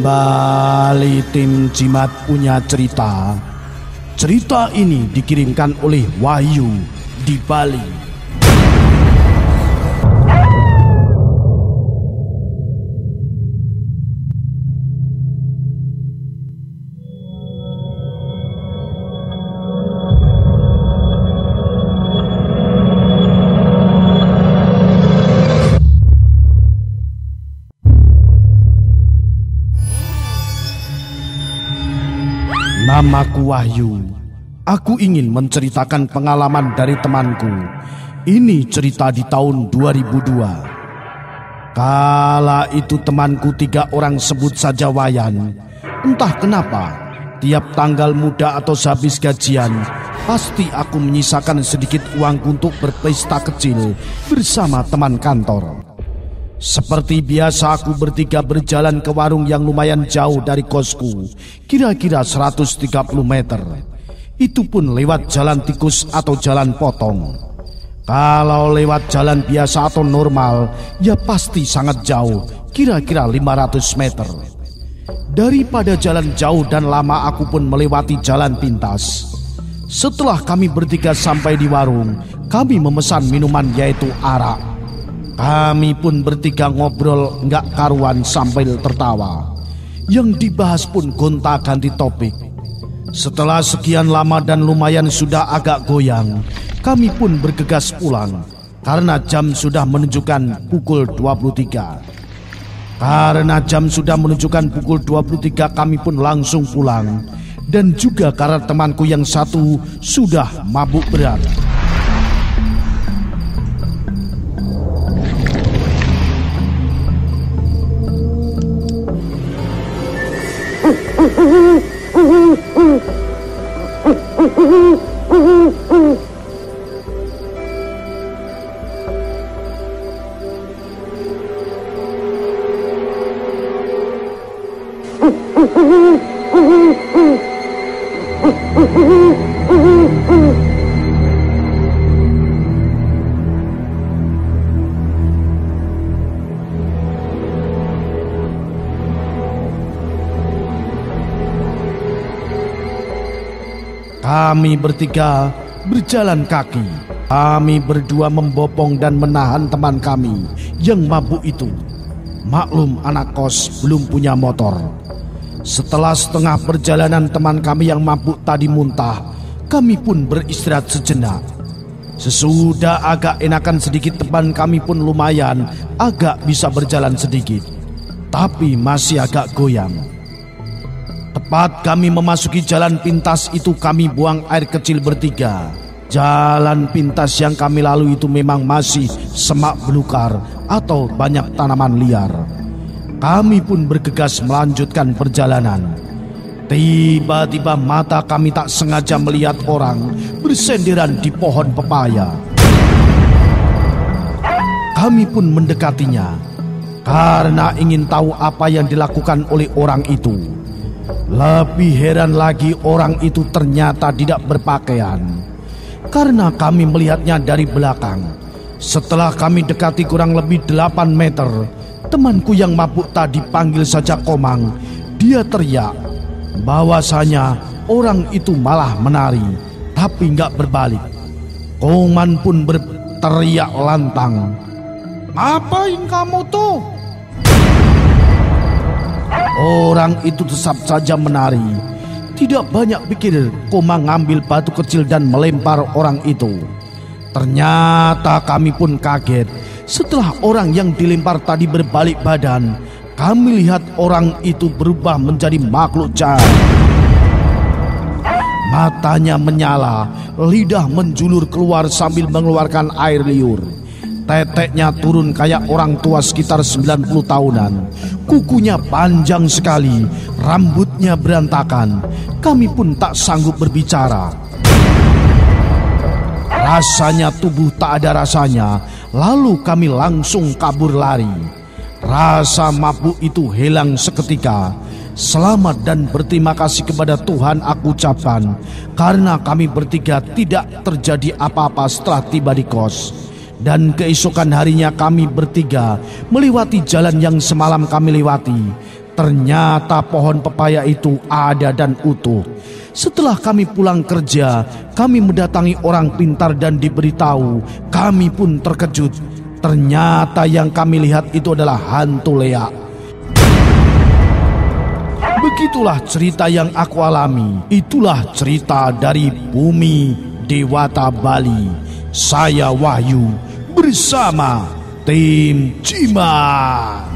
Kembali tim Jimat punya cerita. Cerita ini dikirimkan oleh Wahyu di Bali. Namaku Wahyu. Aku ingin menceritakan pengalaman dari temanku. Ini cerita di tahun 2002. Kala itu temanku 3 orang, sebut saja Wayan. Entah kenapa, tiap tanggal muda atau sehabis gajian, pasti aku menyisakan sedikit uang untuk berpesta kecil bersama teman kantor. Seperti biasa aku bertiga berjalan ke warung yang lumayan jauh dari kosku, kira-kira 130 meter. Itu pun lewat jalan tikus atau jalan potong. Kalau lewat jalan biasa atau normal, ya pasti sangat jauh, kira-kira 500 meter. Daripada jalan jauh dan lama, aku pun melewati jalan pintas. Setelah kami bertiga sampai di warung, kami memesan minuman yaitu arak. Kami pun bertiga ngobrol nggak karuan sambil tertawa. Yang dibahas pun gonta-ganti topik. Setelah sekian lama dan lumayan sudah agak goyang, kami pun bergegas pulang karena jam sudah menunjukkan pukul 23. Karena jam sudah menunjukkan pukul 23, kami pun langsung pulang. Dan juga karena temanku yang satu sudah mabuk berat. Kami bertiga berjalan kaki. Kami berdua membopong dan menahan teman kami yang mabuk itu. Maklum anak kos belum punya motor. Setelah setengah perjalanan teman kami yang mabuk tadi muntah, kami pun beristirahat sejenak. Sesudah agak enakan sedikit, teman kami pun lumayan agak bisa berjalan sedikit, tapi masih agak goyang. Tepat kami memasuki jalan pintas itu, kami buang air kecil bertiga. Jalan pintas yang kami lalui itu memang masih semak belukar atau banyak tanaman liar. Kami pun bergegas melanjutkan perjalanan. Tiba-tiba mata kami tak sengaja melihat orang bersenderan di pohon pepaya. Kami pun mendekatinya karena ingin tahu apa yang dilakukan oleh orang itu. Lebih heran lagi, orang itu ternyata tidak berpakaian. Karena kami melihatnya dari belakang. Setelah kami dekati kurang lebih 8 meter, temanku yang mabuk tadi, panggil saja Komang, dia teriak bahwasanya orang itu malah menari, tapi nggak berbalik. Komang pun berteriak lantang, "Ngapain kamu tuh?" Orang itu tetap saja menari. Tidak banyak pikir, Komang ngambil batu kecil dan melempar orang itu. Ternyata kami pun kaget. Setelah orang yang dilempar tadi berbalik badan, kami lihat orang itu berubah menjadi makhluk jahat. Matanya menyala, lidah menjulur keluar sambil mengeluarkan air liur. Teteknya turun kayak orang tua sekitar 90 tahunan. Kukunya panjang sekali, rambutnya berantakan. Kami pun tak sanggup berbicara. Rasanya tubuh tak ada rasanya. Lalu kami langsung kabur lari. Rasa mabuk itu hilang seketika. Selamat dan berterima kasih kepada Tuhan aku ucapkan, karena kami bertiga tidak terjadi apa-apa setelah tiba di kos. Dan keesokan harinya kami bertiga melewati jalan yang semalam kami lewati. Ternyata pohon pepaya itu ada dan utuh. Setelah kami pulang kerja, kami mendatangi orang pintar dan diberitahu. Kami pun terkejut. Ternyata yang kami lihat itu adalah hantu leak. Begitulah cerita yang aku alami. Itulah cerita dari bumi Dewata Bali. Saya Wahyu bersama tim Cimat.